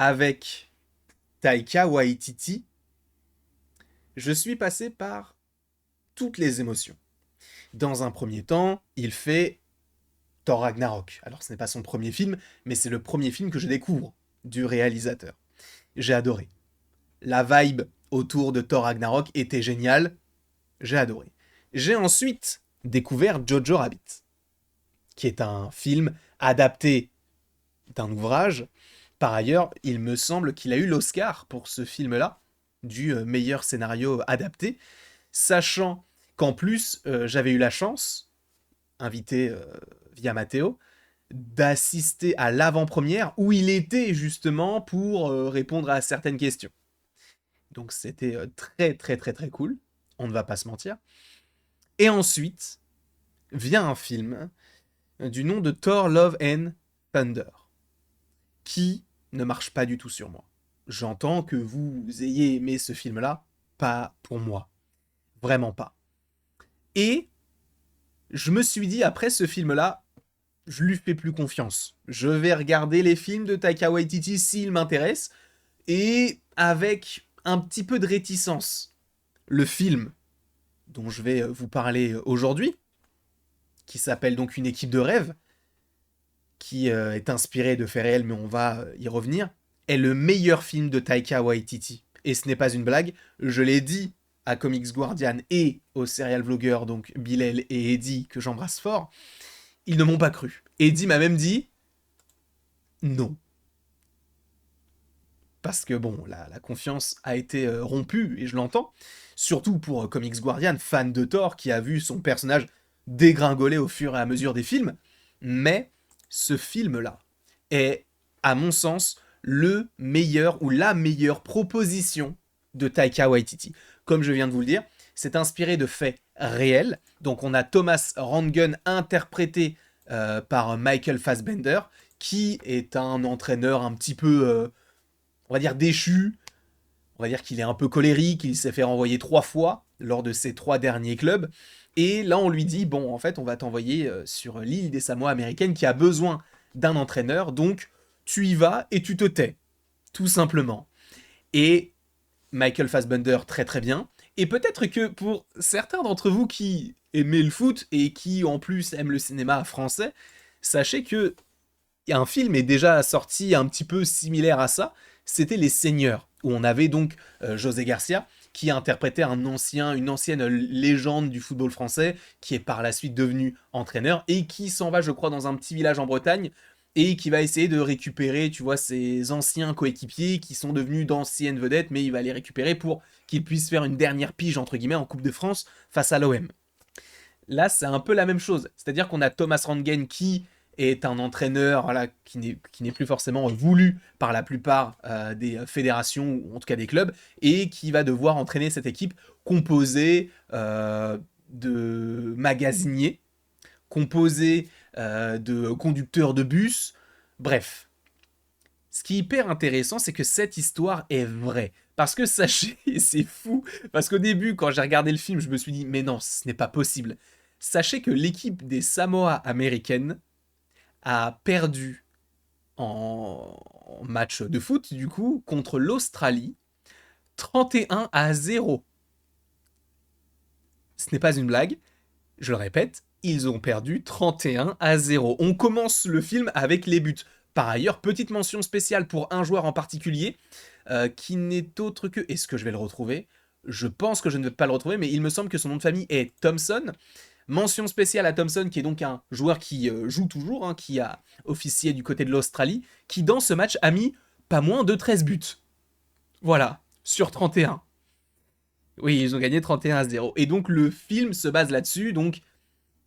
avec Taika Waititi, je suis passé par toutes les émotions. Dans un premier temps, il fait Thor Ragnarok. Alors ce n'est pas son premier film, mais c'est le premier film que je découvre du réalisateur. J'ai adoré. La vibe autour de Thor Ragnarok était géniale. J'ai adoré. J'ai ensuite découvert Jojo Rabbit, qui est un film adapté d'un ouvrage. Par ailleurs, il me semble qu'il a eu l'Oscar pour ce film-là, du meilleur scénario adapté, sachant qu'en plus, j'avais eu la chance, invité via Mathéo, d'assister à l'avant-première où il était justement pour répondre à certaines questions. Donc c'était très très très très cool, on ne va pas se mentir. Et ensuite vient un film du nom de Thor Love and Thunder, qui ne marche pas du tout sur moi. J'entends que vous ayez aimé ce film-là, pas pour moi. Vraiment pas. Et je me suis dit, après ce film-là, je lui fais plus confiance. Je vais regarder les films de Taika Waititi s'il m'intéresse, et avec un petit peu de réticence. Le film dont je vais vous parler aujourd'hui, qui s'appelle donc Une équipe de rêve, qui est inspiré de faits réels, mais on va y revenir, est le meilleur film de Taika Waititi. Et ce n'est pas une blague, je l'ai dit à Comics Guardian et aux serial vlogueurs, donc Bilal et Eddie, que j'embrasse fort, ils ne m'ont pas cru. Eddie m'a même dit non. Parce que bon, la confiance a été rompue, et je l'entends, surtout pour Comics Guardian, fan de Thor, qui a vu son personnage dégringoler au fur et à mesure des films, mais ce film-là est, à mon sens, le meilleur ou la meilleure proposition de Taika Waititi. Comme je viens de vous le dire, c'est inspiré de faits réels. Donc on a Thomas Rangren interprété par Michael Fassbender, qui est un entraîneur un petit peu, on va dire, déchu. On va dire qu'il est un peu colérique, il s'est fait renvoyer 3 fois lors de ses 3 derniers clubs. Et là, on lui dit, bon, en fait, on va t'envoyer sur l'île des Samoa américaines qui a besoin d'un entraîneur, donc tu y vas et tu te tais, tout simplement. Et Michael Fassbender, très très bien. Et peut-être que pour certains d'entre vous qui aimez le foot et qui en plus aiment le cinéma français, sachez que un film est déjà sorti un petit peu similaire à ça, c'était Les Seigneurs, où on avait donc José Garcia, qui interprétait une ancienne légende du football français, qui est par la suite devenu entraîneur, et qui s'en va, je crois, dans un petit village en Bretagne, et qui va essayer de récupérer, tu vois, ses anciens coéquipiers, qui sont devenus d'anciennes vedettes, mais il va les récupérer pour qu'ils puissent faire une dernière pige, entre guillemets, en Coupe de France, face à l'OM. Là, c'est un peu la même chose, c'est-à-dire qu'on a Thomas Rangren qui est un entraîneur voilà, qui n'est plus forcément voulu par la plupart des fédérations, ou en tout cas des clubs, et qui va devoir entraîner cette équipe composée de magasiniers, composée de conducteurs de bus, bref. Ce qui est hyper intéressant, c'est que cette histoire est vraie. Parce que sachez, c'est fou, parce qu'au début, quand j'ai regardé le film, je me suis dit, mais non, ce n'est pas possible. Sachez que l'équipe des Samoa américaines a perdu en match de foot, du coup, contre l'Australie, 31-0. Ce n'est pas une blague, je le répète, ils ont perdu 31-0. On commence le film avec les buts. Par ailleurs, petite mention spéciale pour un joueur en particulier, qui n'est autre que... Est-ce que je vais le retrouver? Je pense que je ne vais pas le retrouver, mais il me semble que son nom de famille est Thompson. Mention spéciale à Thompson, qui est donc un joueur qui joue toujours, hein, qui a officié du côté de l'Australie, qui dans ce match a mis pas moins de 13 buts. Voilà, sur 31. Oui, ils ont gagné 31-0. Et donc le film se base là-dessus, donc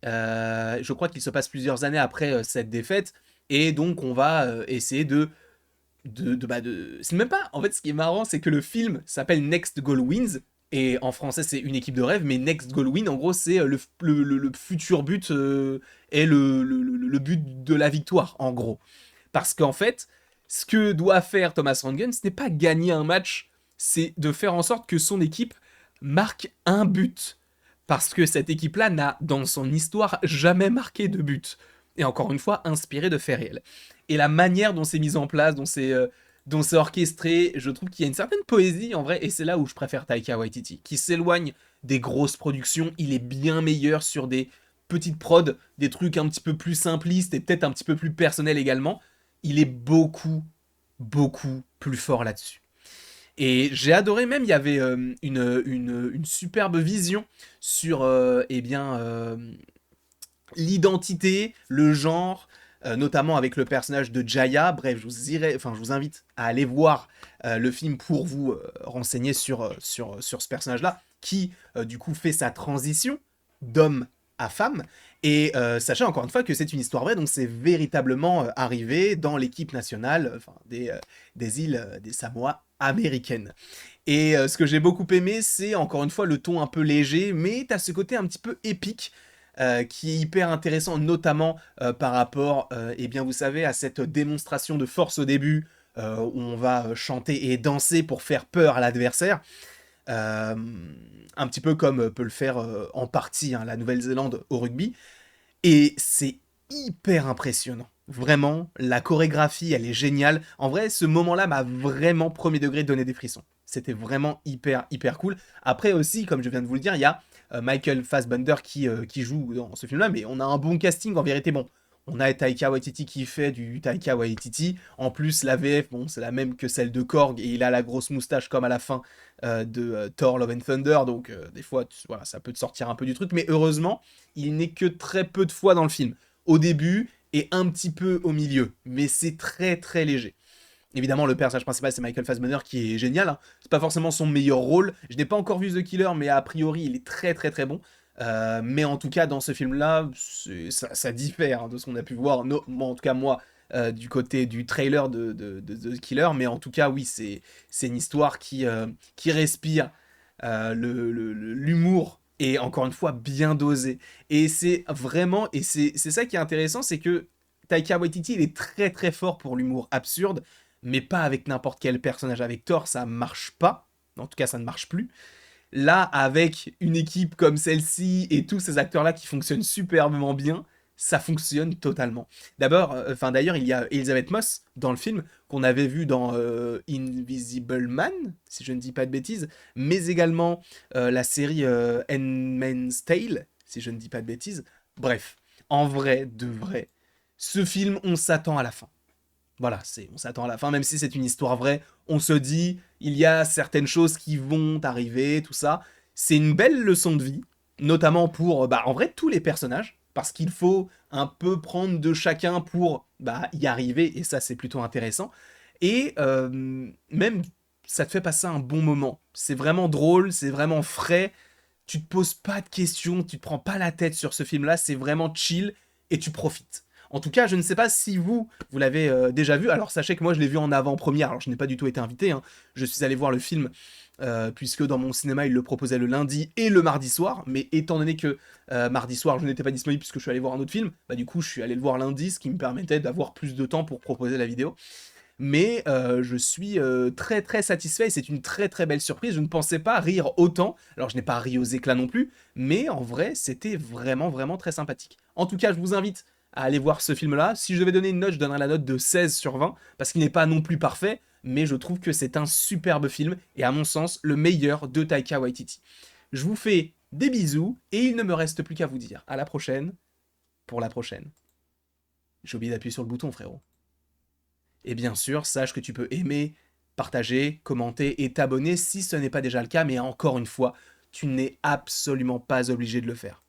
je crois qu'il se passe plusieurs années après cette défaite, et donc on va essayer C'est même pas... En fait, ce qui est marrant, c'est que le film s'appelle Next Goal Wins, et en français, c'est Une équipe de rêve, mais Next Goal Win, en gros, c'est le futur but est le but de la victoire, en gros. Parce qu'en fait, ce que doit faire Thomas Rangren, ce n'est pas gagner un match, c'est de faire en sorte que son équipe marque un but. Parce que cette équipe-là n'a, dans son histoire, jamais marqué de but. Et encore une fois, inspiré de faits réels. Et la manière dont c'est mis en place, dont c'est dont c'est orchestré. Je trouve qu'il y a une certaine poésie en vrai, et c'est là où je préfère Taika Waititi, qui s'éloigne des grosses productions. Il est bien meilleur sur des petites prods, des trucs un petit peu plus simplistes et peut-être un petit peu plus personnels également. Il est beaucoup, beaucoup plus fort là-dessus. Et j'ai adoré même, il y avait une superbe vision sur l'identité, le genre, notamment avec le personnage de Jaya. Bref, je vous invite à aller voir le film pour vous renseigner sur ce personnage-là, qui du coup fait sa transition d'homme à femme. Et sachez encore une fois que c'est une histoire vraie, donc c'est véritablement arrivé dans l'équipe nationale des îles des Samoa américaines. Et ce que j'ai beaucoup aimé, c'est encore une fois le ton un peu léger, mais t'as ce côté un petit peu épique qui est hyper intéressant, notamment par rapport, eh bien vous savez, à cette démonstration de force au début, où on va chanter et danser pour faire peur à l'adversaire. Euh, un petit peu comme peut le faire en partie la Nouvelle-Zélande au rugby. Et c'est hyper impressionnant. Vraiment, la chorégraphie, elle est géniale. En vrai, ce moment-là m'a vraiment premier degré donné des frissons. C'était vraiment hyper, hyper cool. Après aussi, comme je viens de vous le dire, il y a Michael Fassbender qui joue dans ce film-là, mais on a un bon casting en vérité. Bon, on a Taika Waititi qui fait du Taika Waititi. En plus, la VF, bon, c'est la même que celle de Korg, et il a la grosse moustache comme à la fin de Thor Love and Thunder, donc des fois, voilà, ça peut te sortir un peu du truc, mais heureusement, il n'est que très peu de fois dans le film. Au début et un petit peu au milieu, mais c'est très très léger. Évidemment, le personnage principal, c'est Michael Fassbender, qui est génial. Hein. C'est pas forcément son meilleur rôle. Je n'ai pas encore vu The Killer, mais a priori, il est très très très bon. Mais en tout cas, dans ce film-là, ça diffère hein, de ce qu'on a pu voir. Bon, en tout cas, moi, du côté du trailer de The Killer. Mais en tout cas, oui, c'est une histoire qui respire l'humour et encore une fois bien dosé. Et c'est vraiment, et c'est ça qui est intéressant, c'est que Taika Waititi, il est très très fort pour l'humour absurde, mais pas avec n'importe quel personnage. Avec Thor, ça marche pas. En tout cas, ça ne marche plus. Là, avec une équipe comme celle-ci et tous ces acteurs-là qui fonctionnent superbement bien, ça fonctionne totalement. D'ailleurs, il y a Elizabeth Moss dans le film qu'on avait vu dans Invisible Man, si je ne dis pas de bêtises, mais également la série Handmaid's Tale, si je ne dis pas de bêtises. Bref, en vrai, de vrai, ce film, on s'attend à la fin. Voilà, on s'attend à la fin, même si c'est une histoire vraie, on se dit, il y a certaines choses qui vont arriver, tout ça. C'est une belle leçon de vie, notamment pour, en vrai, tous les personnages, parce qu'il faut un peu prendre de chacun pour y arriver, et ça, c'est plutôt intéressant. Et même, ça te fait passer un bon moment. C'est vraiment drôle, c'est vraiment frais, tu te poses pas de questions, tu te prends pas la tête sur ce film-là, c'est vraiment chill, et tu profites. En tout cas, je ne sais pas si vous l'avez déjà vu. Alors sachez que moi je l'ai vu en avant-première. Alors je n'ai pas du tout été invité. Hein. Je suis allé voir le film puisque dans mon cinéma il le proposait le lundi et le mardi soir. Mais étant donné que mardi soir je n'étais pas disponible puisque je suis allé voir un autre film, du coup je suis allé le voir lundi, ce qui me permettait d'avoir plus de temps pour proposer la vidéo. Mais je suis très très satisfait et c'est une très très belle surprise. Je ne pensais pas rire autant. Alors je n'ai pas ri aux éclats non plus, mais en vrai c'était vraiment vraiment très sympathique. En tout cas, je vous invite à aller voir ce film-là. Si je devais donner une note, je donnerais la note de 16 sur 20, parce qu'il n'est pas non plus parfait, mais je trouve que c'est un superbe film, et à mon sens, le meilleur de Taika Waititi. Je vous fais des bisous, et il ne me reste plus qu'à vous dire à la prochaine, pour la prochaine. J'ai oublié d'appuyer sur le bouton, frérot. Et bien sûr, sache que tu peux aimer, partager, commenter et t'abonner si ce n'est pas déjà le cas, mais encore une fois, tu n'es absolument pas obligé de le faire.